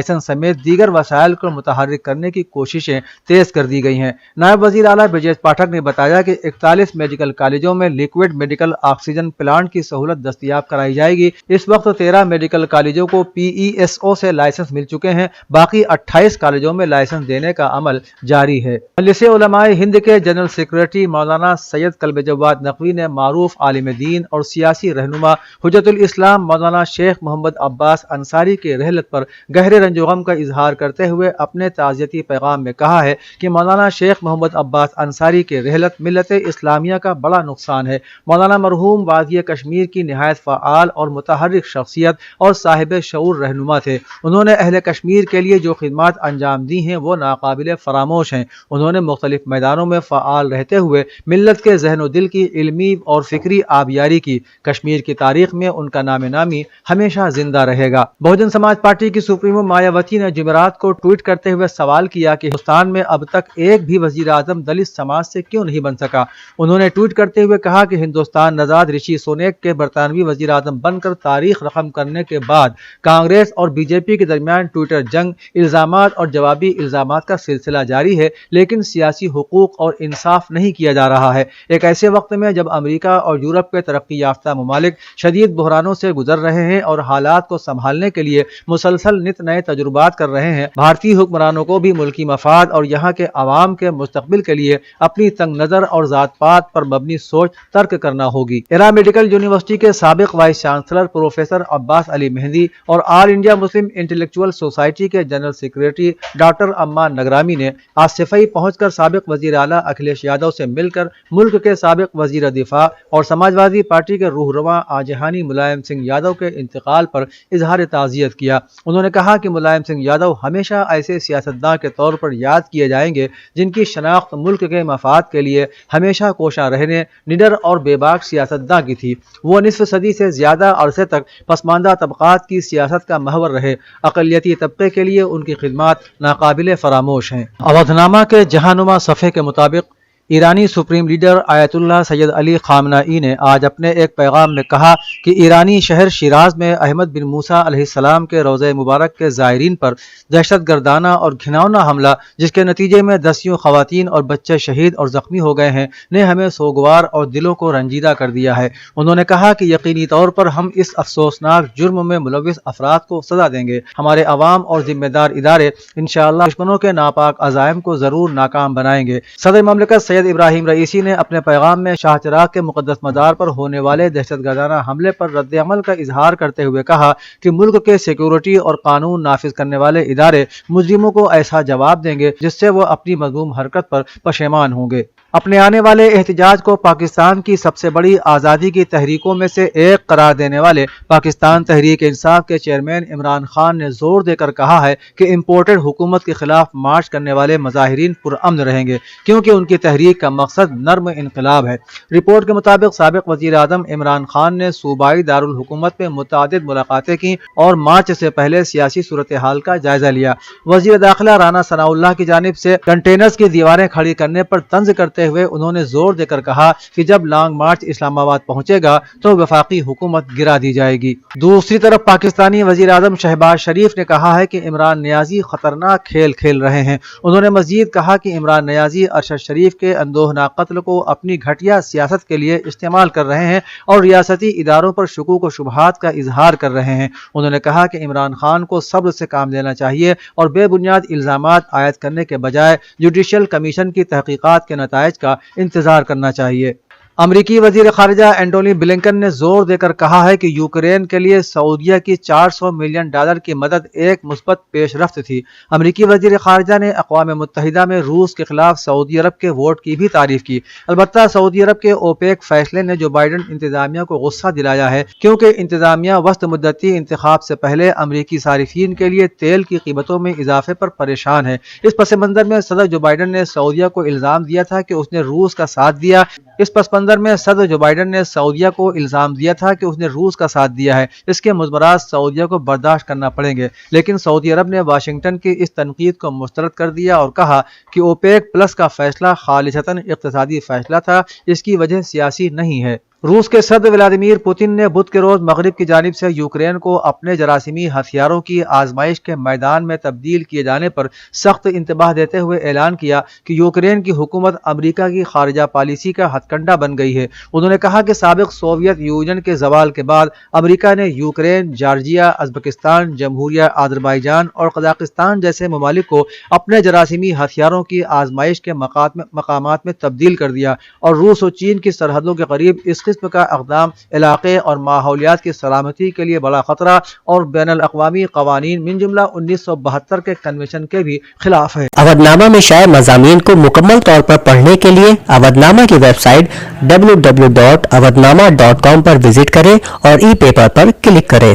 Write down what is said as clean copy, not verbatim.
Licence سمیت دیگر وسائل کو متحرک کرنے کی کوششیں تیز کر دی گئی ہیں۔ نائب وزیر اعلیٰ برجیش پاٹھک نے بتایا کہ 41 میڈیکل کالجوں میں لیکوئڈ میڈیکل آکسیجن پلانٹ کی سہولت دستیاب کرائی جائے گی۔ اس وقت 13 میڈیکل کالجوں کو PESO سے لائسنس مل چکے ہیں، باقی 28 کالجوں میں لائسنس دینے کا عمل جاری ہے۔ مجلس علماء ہند کے جنرل سیکریٹری مولانا سید کلب جواد نقوی نے معروف عالم دین اور سیاسی رہنما حجت الاسلام مولانا شیخ محمد عباس انصاری کی رحلت پر گہرے رنج و غم کا اظہار کرتے ہوئے اپنے تعزیتی پیغام میں کہا ہے کہ مولانا شیخ محمد عباس انصاری کی رحلت ملت اسلامیہ کا بڑا نقصان ہے۔ مولانا مرحوم وادی کشمیر کی نہایت فعال اور متحرک شخصیت اور صاحب شعور رہنما تھے۔ انہوں نے اہل کشمیر کے لیے جو خدمات انجام دی ہیں وہ ناقابل فراموش ہیں۔ انہوں نے مختلف میدانوں میں فعال رہتے ہوئے ملت کے ذہن و دل کی علمی اور فکری آبیاری کی۔ کشمیر کی تاریخ میں ان کا نام نامی ہمیشہ زندہ رہے گا۔ بہوجن سماج پارٹی کی سپریمو مایاوتی نے جمعرات کو ٹویٹ کرتے ہوئے سوال کیا کہ ہندوستان میں اب تک ایک بھی وزیر اعظم دلت سماج سے کیوں نہیں بن سکا۔ انہوں نے ٹویٹ کرتے ہوئے کہا کہ ہندوستان نژاد رشی سونیک کے برطانوی وزیر اعظم بن کر تاریخ رقم کرنے کے بعد کانگریس اور BJP کے درمیان ٹویٹر جنگ، الزامات اور جوابی الزامات کا سلسلہ جاری ہے، لیکن سیاسی حقوق اور انصاف نہیں کیا جا رہا ہے۔ ایک ایسے وقت میں جب امریکہ اور یورپ کے ترقی یافتہ ممالک شدید بحرانوں سے گزر رہے ہیں اور حالات کو سنبھالنے کے لیے مسلسل نت نئے تجربات کر رہے ہیں، بھارتی حکمرانوں کو بھی ملکی مفاد اور یہاں کے عوام کے مستقبل کے لیے اپنی تنگ نظر اور ذات پات پر مبنی سوچ ترک کرنا ہوگی۔ ایرا میڈیکل یونیورسٹی کے سابق وائس چانسلر پروفیسر عباس علی مہندی اور آل انڈیا مسلم انٹلیکچوئل سوسائٹی کے جنرل سیکریٹری ڈاکٹر امان نگرامی نے آج صفائی پہنچ کر سابق وزیر اعلیٰ اکھلیش یادو سے مل کر ملک کے سابق وزیر دفاع اور سماجوادی پارٹی کے رہنما آجہانی ملائم سنگھ یادو کے انتقال پر اظہار تعزیت کیا۔ انہوں نے کہا کہ ملائم سنگھ یادو ہمیشہ ایسے سیاستداں کے طور پر یاد کیے جائیں گے جن کی شناخت ملک کے مفاد کے لیے ہمیشہ کوشاں رہنے، نڈر اور بے باک سیاستداں کی تھی۔ وہ نصف صدی سے زیادہ عرصے تک پسماندہ طبقات کی سیاست کا محور رہے۔ اقلیتی طبقے کے لیے ان کی خدمات ناقابل فراموش ہیں۔ اودھ نامہ کے جہانما صفحے کے مطابق ایرانی سپریم لیڈر آیت اللہ سید علی خامنائی نے آج اپنے ایک پیغام میں کہا کہ ایرانی شہر شیراز میں احمد بن موسیٰ علیہ السلام کے روضہ مبارک کے زائرین پر دہشت گردانہ اور گھناؤنا حملہ، جس کے نتیجے میں دسیوں خواتین اور بچے شہید اور زخمی ہو گئے ہیں، نے ہمیں سوگوار اور دلوں کو رنجیدہ کر دیا ہے۔ انہوں نے کہا کہ یقینی طور پر ہم اس افسوسناک جرم میں ملوث افراد کو سزا دیں گے۔ ہمارے عوام اور ذمہ دار ادارے انشاءاللہ دشمنوں کے ناپاک عزائم کو ضرور ناکام بنائیں گے۔ صدر مملکت سید ابراہیم رئیسی نے اپنے پیغام میں شاہ چراغ کے مقدس مزار پر ہونے والے دہشت گردانہ حملے پر رد عمل کا اظہار کرتے ہوئے کہا کہ ملک کے سیکیورٹی اور قانون نافذ کرنے والے ادارے مجرموں کو ایسا جواب دیں گے جس سے وہ اپنی مذموم حرکت پر پشیمان ہوں گے۔ اپنے آنے والے احتجاج کو پاکستان کی سب سے بڑی آزادی کی تحریکوں میں سے ایک قرار دینے والے پاکستان تحریک انصاف کے چیئرمین عمران خان نے زور دے کر کہا ہے کہ امپورٹڈ حکومت کے خلاف مارچ کرنے والے مظاہرین پرامن رہیں گے، کیونکہ ان کی تحریک کا مقصد نرم انقلاب ہے۔ رپورٹ کے مطابق سابق وزیر اعظم عمران خان نے صوبائی دارالحکومت میں متعدد ملاقاتیں کی اور مارچ سے پہلے سیاسی صورتحال کا جائزہ لیا۔ وزیر داخلہ رانا ثناء اللہ کی جانب سے کنٹینرز کی دیواریں کھڑی کرنے پر طنز کرتے ہوئے انہوں نے زور دے کر کہا کہ جب لانگ مارچ اسلام آباد پہنچے گا تو وفاقی حکومت گرا دی جائے گی۔ دوسری طرف پاکستانی وزیر اعظم شہباز شریف نے کہا ہے کہ عمران نیازی خطرناک کھیل کھیل رہے ہیں۔ انہوں نے مزید کہا کہ عمران نیازی ارشد شریف کے اندوہناک قتل کو اپنی گھٹیا سیاست کے لیے استعمال کر رہے ہیں اور ریاستی اداروں پر شکوک و شبہات کا اظہار کر رہے ہیں۔ انہوں نے کہا کہ عمران خان کو صبر سے کام لینا چاہیے اور بے بنیاد الزامات عائد کرنے کے بجائے جوڈیشل کمیشن کی تحقیقات کے نتائج کا انتظار کرنا چاہیے۔ امریکی وزیر خارجہ اینٹونی بلنکن نے زور دے کر کہا ہے کہ یوکرین کے لیے سعودیہ کی $400 ملین کی مدد ایک مثبت پیش رفت تھی۔ امریکی وزیر خارجہ نے اقوام متحدہ میں روس کے خلاف سعودی عرب کے ووٹ کی بھی تعریف کی۔ البتہ سعودی عرب کے اوپیک فیصلے نے جو بائیڈن انتظامیہ کو غصہ دلایا ہے، کیونکہ انتظامیہ وسط مدتی انتخاب سے پہلے امریکی صارفین کے لیے تیل کی قیمتوں میں اضافے پر پریشان ہے۔ اس پس منظر میں صدر جو بائیڈن نے سعودیہ کو الزام دیا تھا کہ اس نے روس کا ساتھ دیا۔ اس پس منظر میں صدر جو بائیڈن نے سعودیہ کو الزام دیا تھا کہ اس نے روس کا ساتھ دیا ہے۔ اس کے مضمرات سعودیہ کو برداشت کرنا پڑیں گے، لیکن سعودی عرب نے واشنگٹن کی اس تنقید کو مسترد کر دیا اور کہا کہ اوپیک پلس کا فیصلہ خالصتاً اقتصادی فیصلہ تھا، اس کی وجہ سیاسی نہیں ہے۔ روس کے صدر ولادیمیر پوتن نے بدھ کے روز مغرب کی جانب سے یوکرین کو اپنے جراثیمی ہتھیاروں کی آزمائش کے میدان میں تبدیل کیے جانے پر سخت انتباہ دیتے ہوئے اعلان کیا کہ یوکرین کی حکومت امریکہ کی خارجہ پالیسی کا ہتھ کنڈا بن گئی ہے۔ انہوں نے کہا کہ سابق سوویت یونین کے زوال کے بعد امریکہ نے یوکرین، جارجیا، ازبکستان، جمہوریہ آذربائیجان اور قزاقستان جیسے ممالک کو اپنے جراثیمی ہتھیاروں کی آزمائش کے مقامات میں تبدیل کر دیا اور روس اور چین کی سرحدوں کے قریب اس قسم کا اقدام علاقے اور ماحولیات کی سلامتی کے لیے بڑا خطرہ اور بین الاقوامی قوانین من جملہ 1972 کے کنونشن کے بھی خلاف ہے۔ اودھ نامہ میں شائع مضامین کو مکمل طور پر پڑھنے کے لیے اودھ نامہ کی ویب سائٹ www.awadhnama.com پر وزٹ کریں اور ای پیپر پر کلک کریں۔